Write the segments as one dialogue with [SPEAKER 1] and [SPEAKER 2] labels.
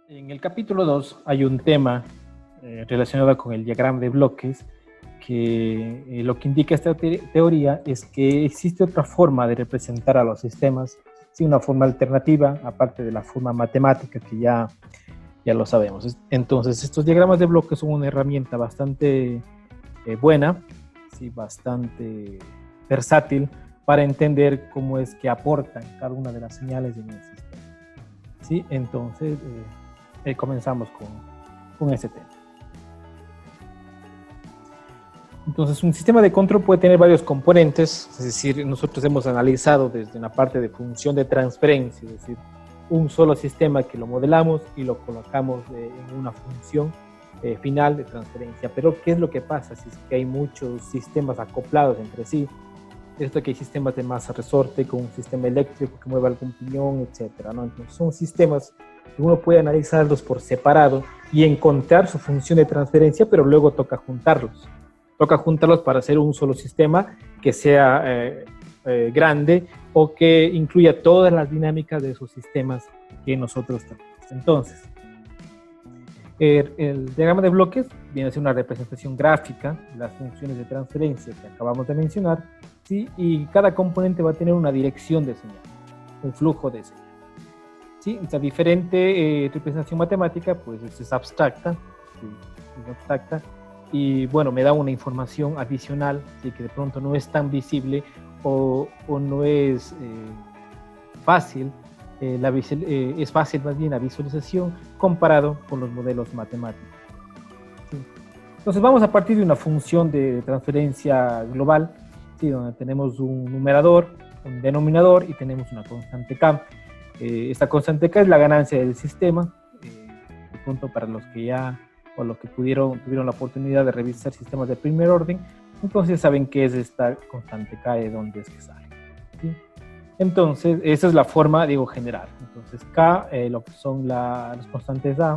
[SPEAKER 1] En el capítulo 2 hay un tema relacionado con el diagrama de bloques que lo que indica esta teoría es que existe otra forma de representar a los sistemas, sí, una forma alternativa, aparte de la forma matemática que ya lo sabemos. Entonces, estos diagramas de bloques son una herramienta bastante buena, sí, bastante versátil para entender cómo es que aportan cada una de las señales en el sistema. ¿Sí? Entonces, comenzamos con ese tema. Entonces, un sistema de control puede tener varios componentes, es decir, nosotros hemos analizado desde una parte de función de transferencia, es decir, un solo sistema que lo modelamos y lo colocamos en una función final de transferencia. Pero, ¿qué es lo que pasa si es que hay muchos sistemas acoplados entre sí? Esto que hay sistemas de masa resorte con un sistema eléctrico que mueve algún piñón, etcétera, ¿no? Entonces, son sistemas que uno puede analizarlos por separado y encontrar su función de transferencia, pero luego toca juntarlos. Toca juntarlos para hacer un solo sistema que sea grande o que incluya todas las dinámicas de esos sistemas que nosotros tenemos. Entonces, el diagrama de bloques viene a ser una representación gráfica de las funciones de transferencia que acabamos de mencionar, ¿sí? Y cada componente va a tener una dirección de señal, un flujo de señal. ¿Sí? Esta diferente representación matemática pues es abstracta, ¿sí? Es abstracta, y bueno, me da una información adicional, ¿sí? Que de pronto no es tan visible o no es fácil, es fácil más bien la visualización comparado con los modelos matemáticos. ¿Sí? Entonces vamos a partir de una función de transferencia global, ¿sí? Donde tenemos un numerador, un denominador y tenemos una constante K. Esta constante K es la ganancia del sistema, de pronto para los que ya o los que tuvieron la oportunidad de revisar sistemas de primer orden, entonces saben qué es esta constante K, de dónde es que sale. ¿Sí? Entonces, esa es la forma, digo, general. Entonces, K, lo que son las constantes A,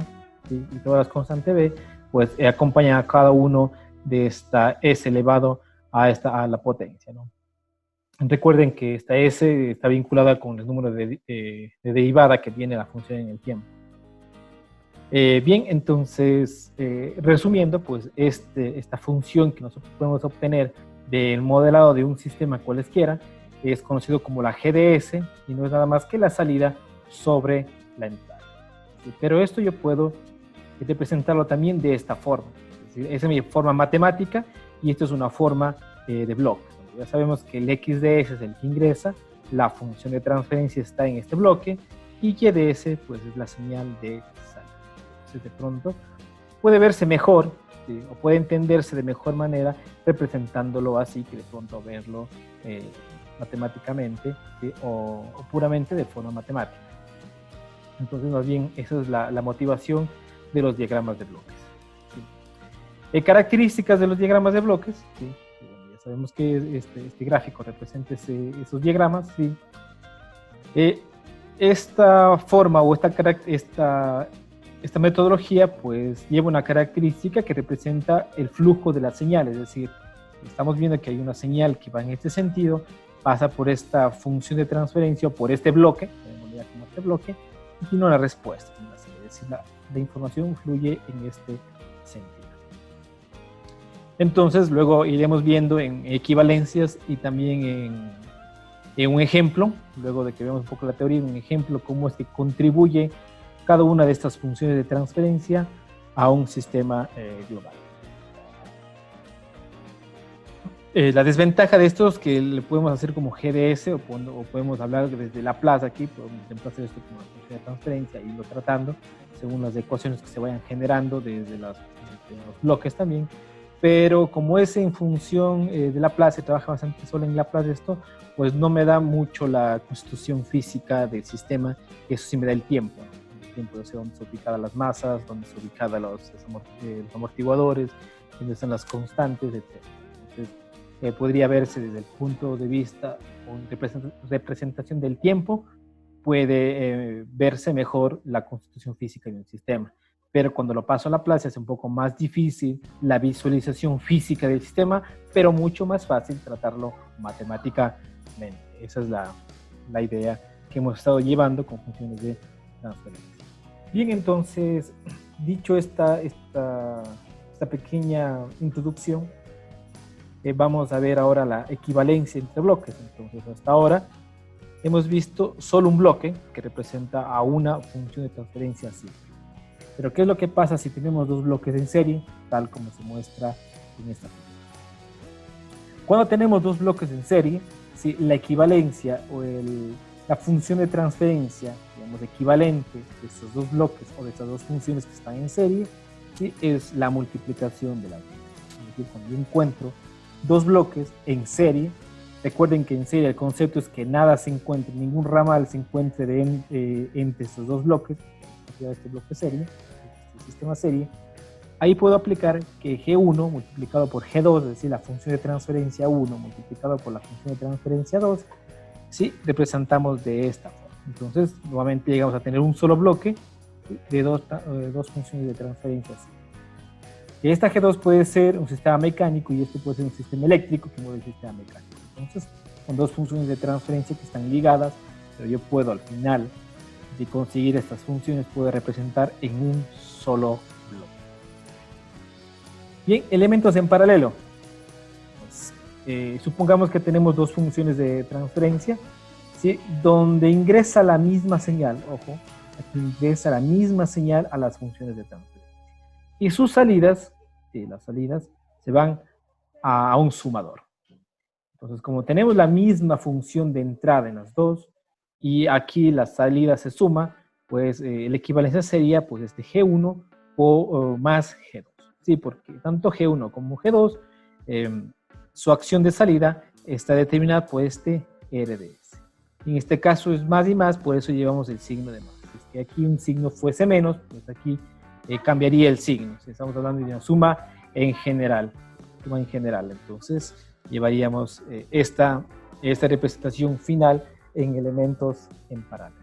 [SPEAKER 1] ¿sí? Y todas las constantes B, pues acompañan a cada uno de esta S elevado a la potencia, ¿no? Recuerden que esta S está vinculada con el número de derivada que tiene la función en el tiempo. Bien, entonces, resumiendo, pues esta función que nosotros podemos obtener del modelado de un sistema cualesquiera es conocido como la GDS y no es nada más que la salida sobre la entrada. ¿Sí? Pero esto yo puedo representarlo también de esta forma. Es decir, esa es mi forma matemática y esto es una forma de bloques. Ya sabemos que el XDS es el que ingresa, la función de transferencia está en este bloque y YDS pues es la señal de salida. Entonces de pronto puede verse mejor, ¿sí? O puede entenderse de mejor manera representándolo así que de pronto verlo matemáticamente, ¿sí? o puramente de forma matemática. Entonces más bien esa es la motivación de los diagramas de bloques. ¿Sí? Características de los diagramas de bloques, ¿sí? Sabemos que este gráfico representa esos diagramas, ¿sí? Esta forma o esta metodología pues lleva una característica que representa el flujo de la señal, es decir, estamos viendo que hay una señal que va en este sentido, pasa por esta función de transferencia o por este bloque, podemos llamar como este bloque, y tiene una respuesta, es decir, la información fluye en este sentido. Entonces, luego iremos viendo en equivalencias y también en un ejemplo, luego de que veamos un poco la teoría, un ejemplo, cómo es que contribuye cada una de estas funciones de transferencia a un sistema global. La desventaja de estos es que le podemos hacer como GDS o podemos hablar desde Laplace aquí, podemos reemplazar esto como una función de transferencia y irlo tratando según las ecuaciones que se vayan generando desde los bloques también. Pero como es en función de Laplace, trabaja bastante solo en Laplace esto, pues no me da mucho la constitución física del sistema, eso sí me da el tiempo, ¿no? El tiempo, o sea, dónde están ubicadas las masas, dónde están ubicados los amortiguadores, dónde están las constantes, etc. Entonces, podría verse desde el punto de vista o representación del tiempo, puede verse mejor la constitución física de un sistema. Pero cuando lo paso a Laplace es un poco más difícil la visualización física del sistema, pero mucho más fácil tratarlo matemáticamente. Esa es la idea que hemos estado llevando con funciones de transferencia. Bien, entonces, dicho esta pequeña introducción, vamos a ver ahora la equivalencia entre bloques. Entonces, hasta ahora hemos visto solo un bloque que representa a una función de transferencia simple. Pero ¿qué es lo que pasa si tenemos dos bloques en serie, tal como se muestra en esta figura? Cuando tenemos dos bloques en serie, si la equivalencia o la función de transferencia, digamos, equivalente de estos dos bloques o de estas dos funciones que están en serie, ¿sí? Es la multiplicación de las dos. Es decir, cuando yo encuentro dos bloques en serie, recuerden que en serie el concepto es que nada se encuentre, ningún ramal se encuentre entre estos dos bloques, este bloque serie, este sistema serie. Ahí puedo aplicar que G1 multiplicado por G2, es decir, la función de transferencia 1 multiplicado por la función de transferencia 2, ¿sí? Representamos de esta forma. Entonces, nuevamente llegamos a tener un solo bloque de dos funciones de transferencia. Y esta G2 puede ser un sistema mecánico y este puede ser un sistema eléctrico que mueve el sistema mecánico. Entonces, son dos funciones de transferencia que están ligadas, pero yo puedo al final de conseguir estas funciones, puedo representar en un solo bloque. Bien, elementos en paralelo. Pues, supongamos que tenemos dos funciones de transferencia, ¿sí? Donde ingresa la misma señal, ojo, aquí ingresa la misma señal a las funciones de transferencia. Y sus salidas, las salidas, se van a un sumador. Entonces, como tenemos la misma función de entrada en las dos, y aquí la salida se suma, pues la equivalencia sería pues este G1 o más G2. Sí, porque tanto G1 como G2, su acción de salida está determinada por este RDS. En este caso es más y más, por eso llevamos el signo de más. Si es que aquí un signo fuese menos, pues aquí cambiaría el signo. Si estamos hablando de una suma en general. Entonces llevaríamos esta representación final en elementos en paralelo.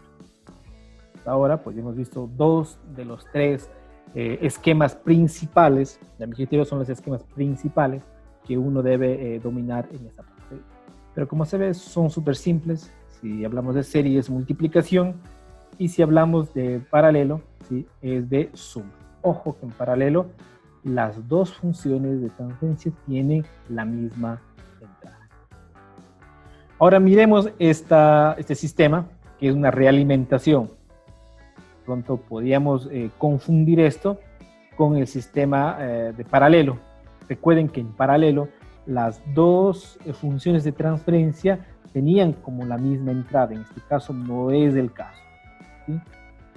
[SPEAKER 1] Ahora pues hemos visto dos de los tres esquemas principales. De mi objetivo son los esquemas principales que uno debe dominar en esta parte. Pero como se ve, son súper simples. Si hablamos de serie es multiplicación y si hablamos de paralelo, ¿sí? Es de suma. Ojo que en paralelo las dos funciones de transferencia tienen la misma entrada. Ahora miremos este sistema, que es una realimentación. Pronto podríamos confundir esto con el sistema de paralelo. Recuerden que en paralelo las dos funciones de transferencia tenían como la misma entrada. En este caso no es el caso, ¿sí?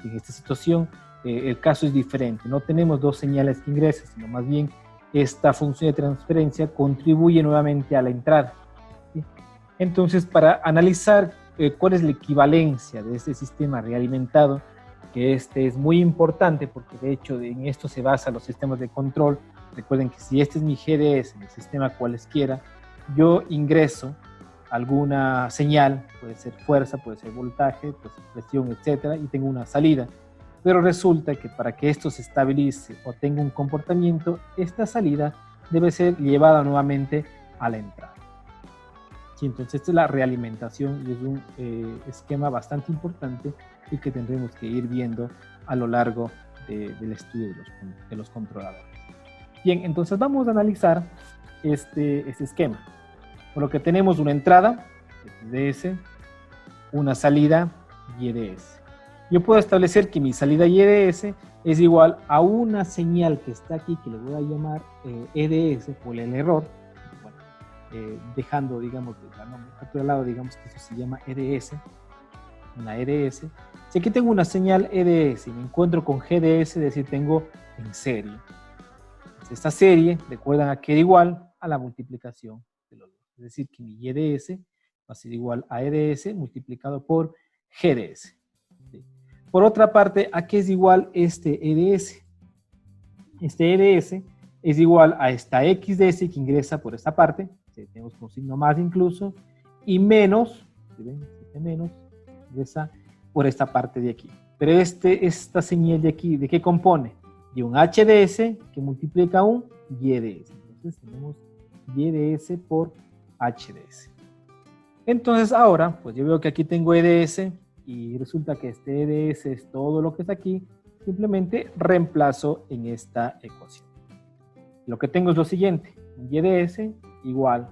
[SPEAKER 1] En esta situación el caso es diferente. No tenemos dos señales que ingresan, sino más bien esta función de transferencia contribuye nuevamente a la entrada, ¿sí? Entonces, para analizar cuál es la equivalencia de este sistema realimentado, que este es muy importante porque de hecho en esto se basan los sistemas de control. Recuerden que si este es mi GDS, mi sistema cualesquiera, yo ingreso alguna señal, puede ser fuerza, puede ser voltaje, puede ser presión, etcétera, y tengo una salida. Pero resulta que para que esto se estabilice o tenga un comportamiento, esta salida debe ser llevada nuevamente a la entrada. Sí, entonces esta es la realimentación y es un esquema bastante importante y que tendremos que ir viendo a lo largo del estudio de los controladores. Bien, entonces vamos a analizar este esquema. Por lo que tenemos una entrada, EDS, una salida, YDS. Yo puedo establecer que mi salida YDS es igual a una señal que está aquí, que le voy a llamar EDS por el error. Bueno, dejando, digamos, la nomenclatura al lado, digamos que eso se llama EDS, una EDS. Si aquí tengo una señal EDS y me encuentro con GDS, es decir, tengo en serie. Entonces, esta serie, recuerdan, a que era igual a la multiplicación de los dos. Es decir, que mi YDS va a ser igual a EDS multiplicado por GDS. ¿Sí? Por otra parte, ¿a qué es igual este EDS? Este EDS es igual a esta XDS que ingresa por esta parte, tenemos con signo más incluso, y menos, ¿sí ven? Este menos ingresa por esta parte de aquí. Pero esta señal de aquí, ¿de qué compone? De un HDS que multiplica un YDS. Entonces tenemos YDS por HDS. Entonces ahora, pues yo veo que aquí tengo EDS y resulta que este EDS es todo lo que está aquí. simplemente reemplazo en esta ecuación. Lo que tengo es lo siguiente, y de s igual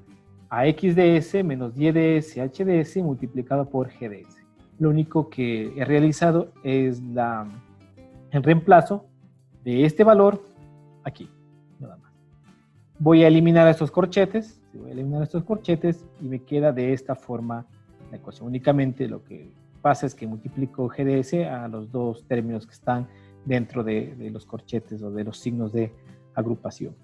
[SPEAKER 1] a x de s menos y de s h de s multiplicado por g de s. Lo único que he realizado es el reemplazo de este valor aquí, nada más. Voy a eliminar estos corchetes, y me queda de esta forma la ecuación. Únicamente lo que pasa es que multiplico g de s a los dos términos que están dentro de los corchetes o de los signos de agrupación.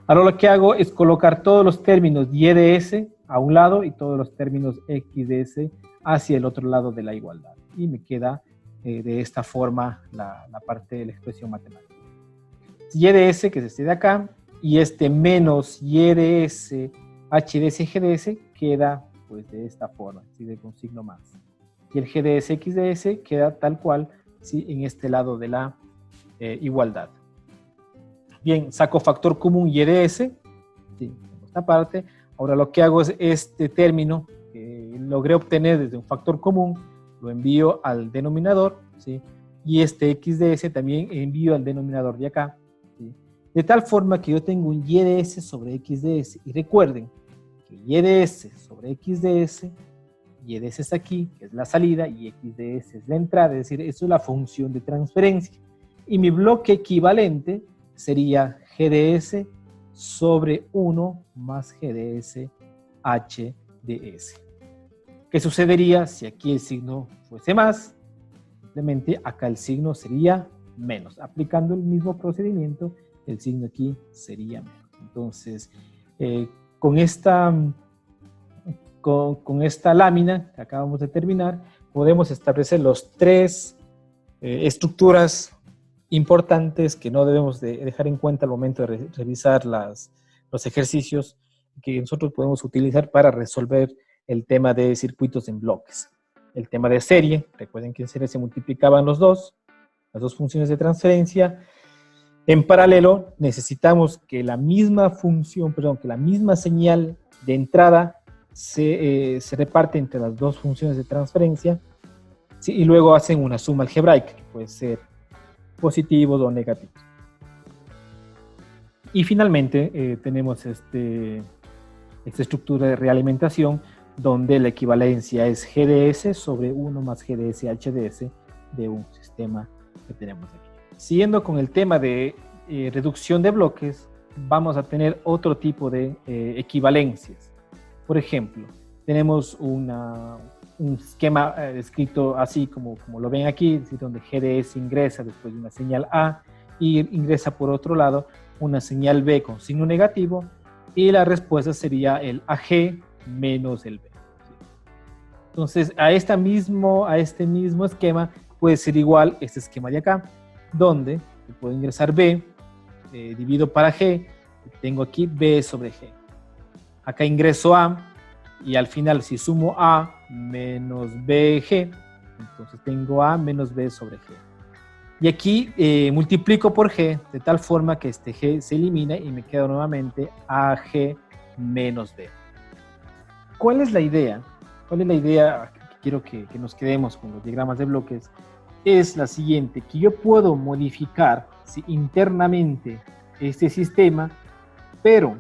[SPEAKER 1] Ahora lo que hago es colocar todos los términos y de s a un lado y todos los términos x de s hacia el otro lado de la igualdad. Y me queda de esta forma la parte de la expresión matemática. Y de s, que es este de acá, y este menos y de s, h de s, g de s, queda pues de esta forma, ¿sí? Con signo más. Y el g de s, x de s queda tal cual, ¿sí? En este lado de la igualdad. Bien, saco factor común y de s, ¿sí? En esta parte. Ahora lo que hago es este término que logré obtener desde un factor común, lo envío al denominador, ¿sí? Y este x de s también envío al denominador de acá, ¿sí? De tal forma que yo tengo un y de s sobre x de s. Y recuerden que y de s sobre x de s, y de s es aquí, que es la salida, y x de s es la entrada, es decir, eso es la función de transferencia. Y mi bloque equivalente sería g de s sobre 1 más g de s h de s. ¿Qué sucedería si aquí el signo fuese más? Simplemente acá el signo sería menos. Aplicando el mismo procedimiento, el signo aquí sería menos. Entonces, con esta lámina que acabamos de terminar, podemos establecer los tres estructuras importantes que no debemos de dejar en cuenta al momento de revisar los ejercicios que nosotros podemos utilizar para resolver el tema de circuitos en bloques. El tema de serie, recuerden que en serie se multiplicaban las dos funciones de transferencia. En paralelo necesitamos que la misma función, que la misma señal de entrada se reparte entre las dos funciones de transferencia, ¿sí? Y luego hacen una suma algebraica, que puede ser positivos o negativos. Y finalmente tenemos esta estructura de realimentación donde la equivalencia es g de s sobre 1 más g de s h de s de un sistema que tenemos aquí. Siguiendo con el tema de reducción de bloques, vamos a tener otro tipo de equivalencias. Por ejemplo, tenemos un esquema escrito así como lo ven aquí, es decir, donde g de s ingresa después de una señal A y ingresa por otro lado una señal B con signo negativo, y la respuesta sería el AG menos el B. Entonces, a este mismo esquema puede ser igual este esquema de acá, donde puedo ingresar B, divido para G, tengo aquí B sobre G. Acá ingreso A, y al final si sumo A menos BG, entonces tengo A menos B sobre G. Y aquí multiplico por G de tal forma que este G se elimina y me queda nuevamente AG menos B. ¿Cuál es la idea? ¿Cuál es la idea que quiero que nos quedemos con los diagramas de bloques? Es la siguiente, que yo puedo modificar internamente este sistema, pero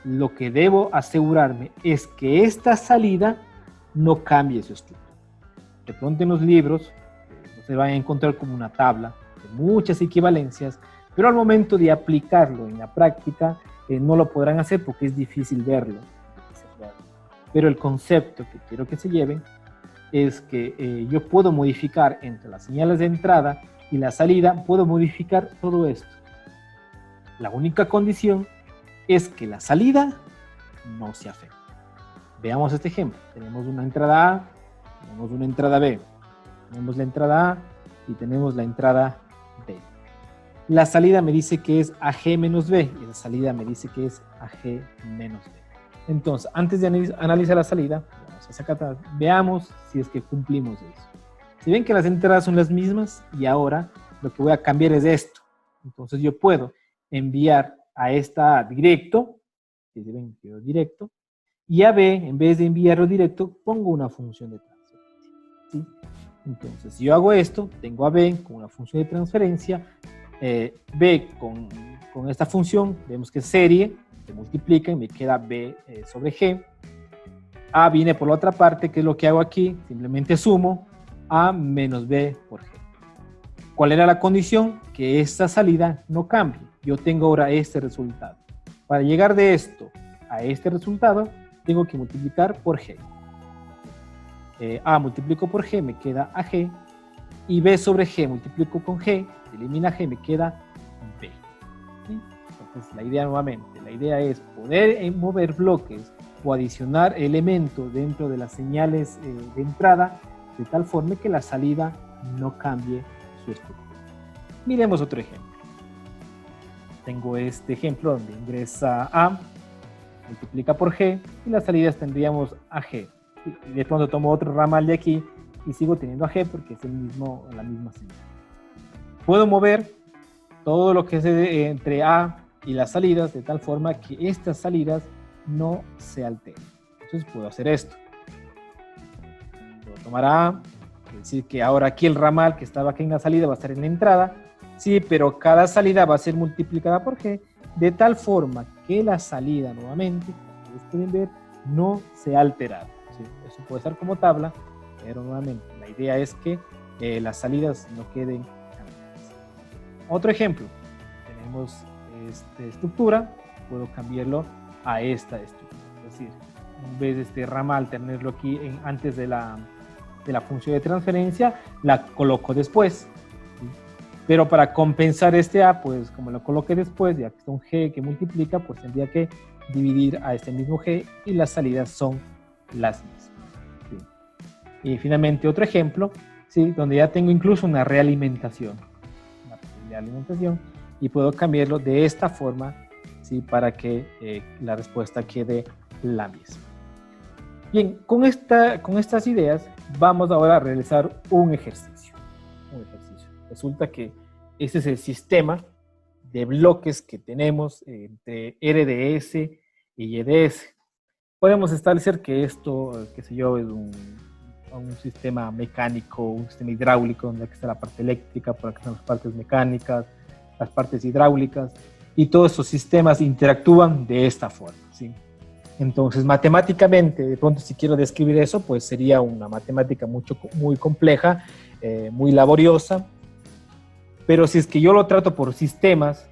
[SPEAKER 1] lo que debo asegurarme es que esta salida no cambie su estructura. De pronto en los libros se van a encontrar como una tabla de muchas equivalencias, pero al momento de aplicarlo en la práctica no lo podrán hacer porque es difícil verlo. Pero el concepto que quiero que se lleven es que yo puedo modificar entre las señales de entrada y la salida, puedo modificar todo esto. La única condición es que la salida no se afecte. Veamos este ejemplo. Tenemos una entrada A, tenemos una entrada B. Tenemos la entrada A y tenemos la entrada B. La salida me dice que es AG menos B y la salida me dice que es AG menos B. Entonces, antes de analizar la salida, vamos a sacar, veamos si es que cumplimos eso. Si ven que las entradas son las mismas y ahora lo que voy a cambiar es esto. Entonces yo puedo enviar a esta A directo, si ven que quedó directo, y a B, en vez de enviarlo directo, pongo una función de transferencia, ¿sí? Entonces, si yo hago esto, tengo a B con una función de transferencia, B con esta función, vemos que es serie, se multiplica y me queda B sobre G. A viene por la otra parte, que es lo que hago aquí, simplemente sumo A menos B por G. ¿Cuál era la condición? Que esta salida no cambie. Yo tengo ahora este resultado. Para llegar de esto a este resultado, tengo que multiplicar por G. A multiplico por G, me queda AG, y B sobre G multiplico con G, se elimina G, me queda B. ¿Sí? Entonces, la idea nuevamente, la idea es poder mover bloques o adicionar elementos dentro de las señales de entrada, de tal forma que la salida no cambie su estructura. Miremos otro ejemplo. Tengo este ejemplo donde ingresa A, multiplica por G, y las salidas tendríamos AG. Y de pronto tomo otro ramal de aquí y sigo teniendo a G porque es la misma señal. Puedo mover todo lo que es entre A y las salidas de tal forma que estas salidas no se alteren. Entonces puedo hacer esto. Puedo tomar A, es decir que ahora aquí el ramal que estaba aquí en la salida va a estar en la entrada, sí, pero cada salida va a ser multiplicada por G de tal forma que la salida nuevamente, como ustedes pueden ver, no se ha alterado. ¿Sí? Eso puede estar como tabla, pero nuevamente la idea es que las salidas no queden cambiadas. Otro ejemplo, tenemos esta estructura, puedo cambiarlo a esta estructura, es decir, en vez de este ramal tenerlo aquí antes de la función de transferencia, la coloco después. ¿Sí? Pero para compensar este A, pues como lo coloqué después, ya que es un G que multiplica, pues tendría que dividir a este mismo G y las salidas son las mismas. ¿Sí? Y finalmente otro ejemplo, ¿sí? Donde ya tengo incluso una realimentación, y puedo cambiarlo de esta forma, ¿sí? Para que la respuesta quede la misma. Bien, con estas ideas vamos ahora a realizar un ejercicio. Resulta que este es el sistema de bloques que tenemos entre RDS y EDS. Podemos establecer que esto, qué sé yo, es un sistema mecánico, un sistema hidráulico, donde aquí está la parte eléctrica, por aquí están las partes mecánicas, las partes hidráulicas, y todos estos sistemas interactúan de esta forma, ¿sí? Entonces, matemáticamente, de pronto si quiero describir eso, pues sería una matemática muy compleja, muy laboriosa, pero si es que yo lo trato por sistemas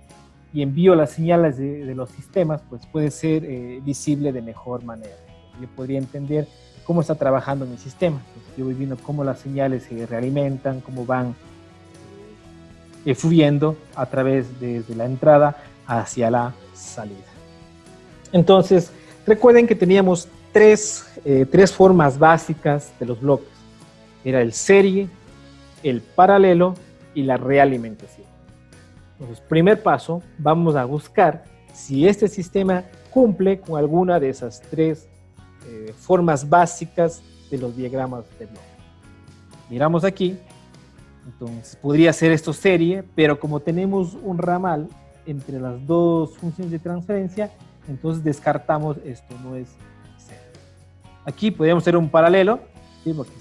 [SPEAKER 1] y envío las señales de los sistemas, pues puede ser visible de mejor manera. Yo podría entender cómo está trabajando mi sistema. Entonces, yo voy viendo cómo las señales se realimentan, cómo van fluyendo a través desde la entrada hacia la salida. Entonces, recuerden que teníamos tres formas básicas de los bloques. Era el serie, el paralelo y la realimentación. Entonces, primer paso, vamos a buscar si este sistema cumple con alguna de esas tres formas básicas de los diagramas de bloque. Miramos aquí, entonces podría ser esto serie, pero como tenemos un ramal entre las dos funciones de transferencia, entonces descartamos esto, no es serie. Aquí podríamos hacer un paralelo, ¿sí? Porque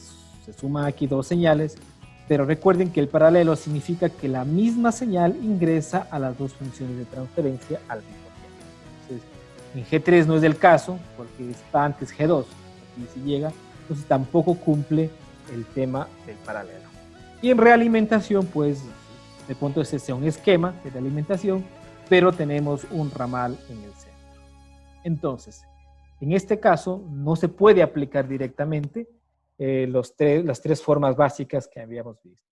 [SPEAKER 1] se suman aquí dos señales, pero recuerden que el paralelo significa que la misma señal ingresa a las dos funciones de transferencia al mismo tiempo. Entonces, en G3 no es el caso, porque está antes G2, aquí sí llega, entonces tampoco cumple el tema del paralelo. Y en realimentación, pues, de pronto ese sea un esquema de realimentación, pero tenemos un ramal en el centro. Entonces, en este caso, no se puede aplicar directamente las tres formas básicas que habíamos visto.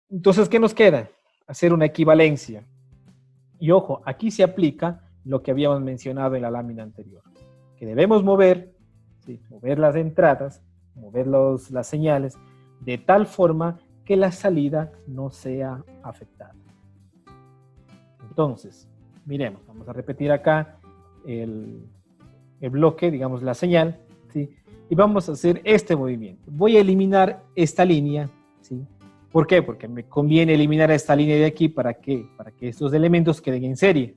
[SPEAKER 1] Entonces, ¿qué nos queda? Hacer una equivalencia. Y ojo, aquí se aplica lo que habíamos mencionado en la lámina anterior, que debemos mover, ¿sí? Mover las entradas, mover las señales, de tal forma que la salida no sea afectada. Entonces, miremos, vamos a repetir acá el bloque, digamos la señal, ¿sí? Y vamos a hacer este movimiento. Voy a eliminar esta línea, ¿sí? ¿Por qué? Porque me conviene eliminar esta línea de aquí, ¿para qué? Para que estos elementos queden en serie,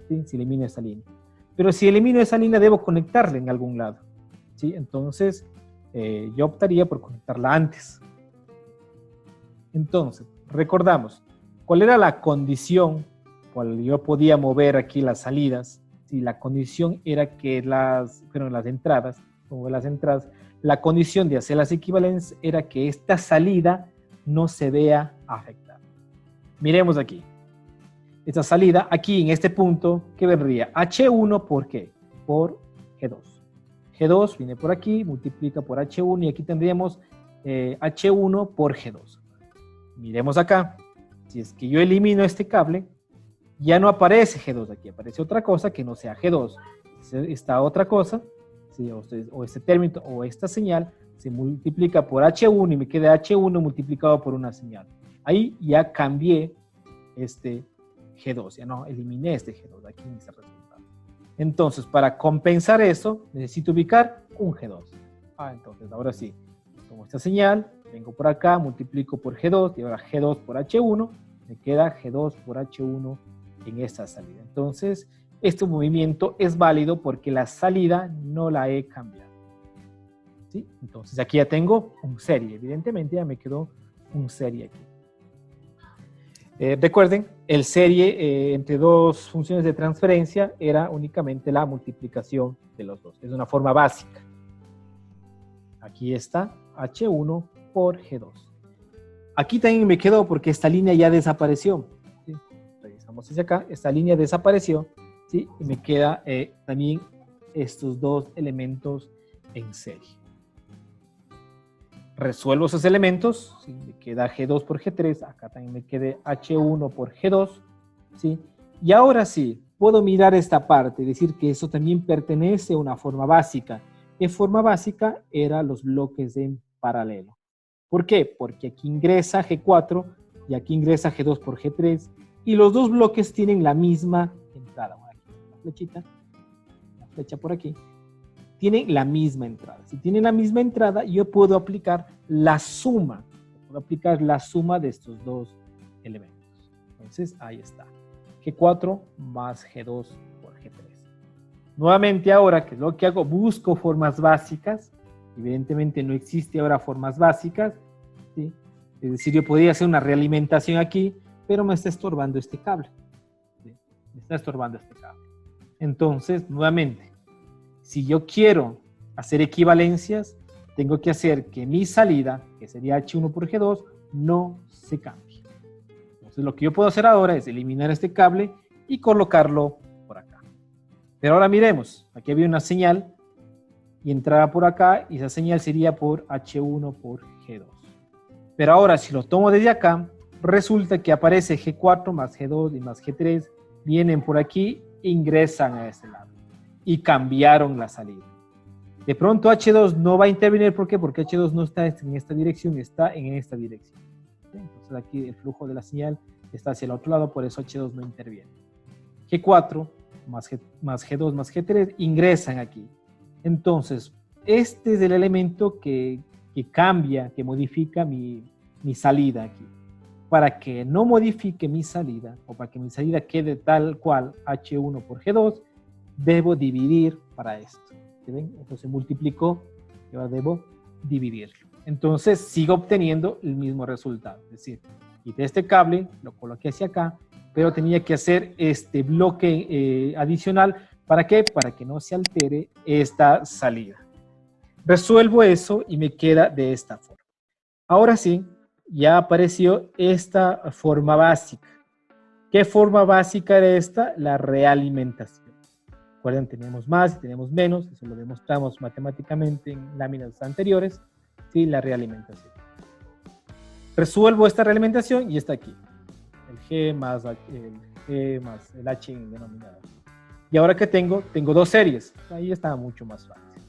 [SPEAKER 1] ¿sí? Si elimino esta línea. Pero si elimino esa línea, debo conectarla en algún lado, ¿sí? Entonces, yo optaría por conectarla antes. Entonces, recordamos, ¿cuál era la condición cual yo podía mover aquí las salidas? Si la condición era que las entradas, la condición de hacer las equivalencias era que esta salida no se vea afectada. Miremos aquí. Esta salida, aquí en este punto, ¿qué vendría? H1 ¿por qué? Por G2. G2 viene por aquí, multiplica por H1 y aquí tendríamos H1 por G2. Miremos acá. Si es que yo elimino este cable, ya no aparece G2 aquí, aparece otra cosa que no sea G2. Esta otra cosa, ¿sí? o este término o esta señal se multiplica por H1 y me queda H1 multiplicado por una señal. Ahí ya cambié este G2, ya no eliminé este G2 aquí en este resultado. Entonces, para compensar eso, necesito ubicar un G2. Entonces, ahora sí, tomo esta señal, vengo por acá, multiplico por G2 y ahora G2 por H1, me queda G2 por H1 en esta salida. Entonces, este movimiento es válido porque la salida no la he cambiado. ¿Sí? Entonces, aquí ya tengo un serie. Evidentemente, ya me quedó un serie aquí. Recuerden, el serie entre dos funciones de transferencia era únicamente la multiplicación de los dos. Es una forma básica. Aquí está H1 por G2. Aquí también me quedó porque esta línea ya desapareció. ¿Sí? Revisamos hacia acá. Esta línea desapareció. ¿Sí? Y me queda también estos dos elementos en serie. Resuelvo esos elementos, ¿sí? Me queda G2 por G3, acá también me quede H1 por G2, ¿sí? Y ahora sí, puedo mirar esta parte y decir que eso también pertenece a una forma básica. ¿Qué forma básica? Eran los bloques en paralelo. ¿Por qué? Porque aquí ingresa G4 y aquí ingresa G2 por G3 y los dos bloques tienen la misma entrada. Bueno, aquí la flechita, la flecha por aquí. Tienen la misma entrada. Si tienen la misma entrada, yo puedo aplicar la suma. Puedo aplicar la suma de estos dos elementos. Entonces, ahí está. G4 más G2 por G3. Nuevamente ahora, ¿qué es lo que hago? Busco formas básicas. Evidentemente no existe ahora formas básicas. ¿Sí? Es decir, yo podría hacer una realimentación aquí, pero me está estorbando este cable. ¿Sí? Me está estorbando este cable. Entonces, nuevamente, si yo quiero hacer equivalencias, tengo que hacer que mi salida, que sería H1 por G2, no se cambie. Entonces lo que yo puedo hacer ahora es eliminar este cable y colocarlo por acá. Pero ahora miremos, aquí había una señal y entraba por acá y esa señal sería por H1 por G2. Pero ahora si lo tomo desde acá, resulta que aparece G4 más G2 y más G3, vienen por aquí e ingresan a este lado. Y cambiaron la salida. De pronto H2 no va a intervenir, ¿por qué? Porque H2 no está en esta dirección, está en esta dirección. ¿Sí? Entonces aquí el flujo de la señal está hacia el otro lado, por eso H2 no interviene. G4 más G2 más G3 ingresan aquí. Entonces, este es el elemento que cambia, que modifica mi salida aquí. Para que no modifique mi salida, o para que mi salida quede tal cual H1 por G2, debo dividir para esto. ¿Sí ven? Esto se multiplicó y ahora debo dividirlo. Entonces sigo obteniendo el mismo resultado. Es decir, quité este cable, lo coloqué hacia acá, pero tenía que hacer este bloque adicional. ¿Para qué? Para que no se altere esta salida. Resuelvo eso y me queda de esta forma. Ahora sí, ya apareció esta forma básica. ¿Qué forma básica era esta? La realimentación. Recuerden, tenemos más y tenemos menos, eso lo demostramos matemáticamente en láminas anteriores, ¿sí? La realimentación. Resuelvo esta realimentación y está aquí. El G más el H en denominador. Y ahora que tengo dos series. Ahí está mucho más fácil.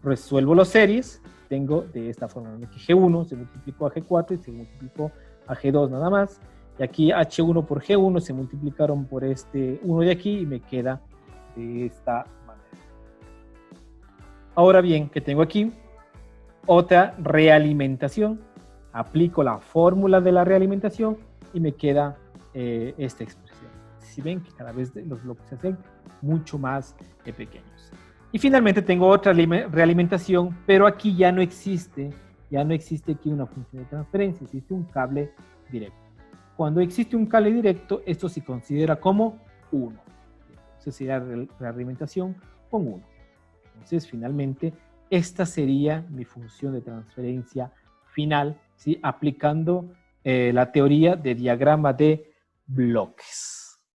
[SPEAKER 1] Resuelvo las series, tengo de esta forma. G1 se multiplicó a G4 y se multiplicó a G2 nada más. Y aquí H1 por G1 se multiplicaron por este 1 de aquí y me queda de esta manera. Ahora bien, que tengo aquí otra realimentación. Aplico la fórmula de la realimentación y me queda esta expresión. Si ven que cada vez los bloques se hacen mucho más pequeños. Y finalmente tengo otra realimentación, pero aquí ya no existe Ya no existe aquí una función de transferencia, existe un cable directo. Cuando existe un cable directo, esto se considera como 1. Entonces sería la realimentación con 1. Entonces, finalmente, esta sería mi función de transferencia final, ¿sí? Aplicando la teoría de diagrama de bloques.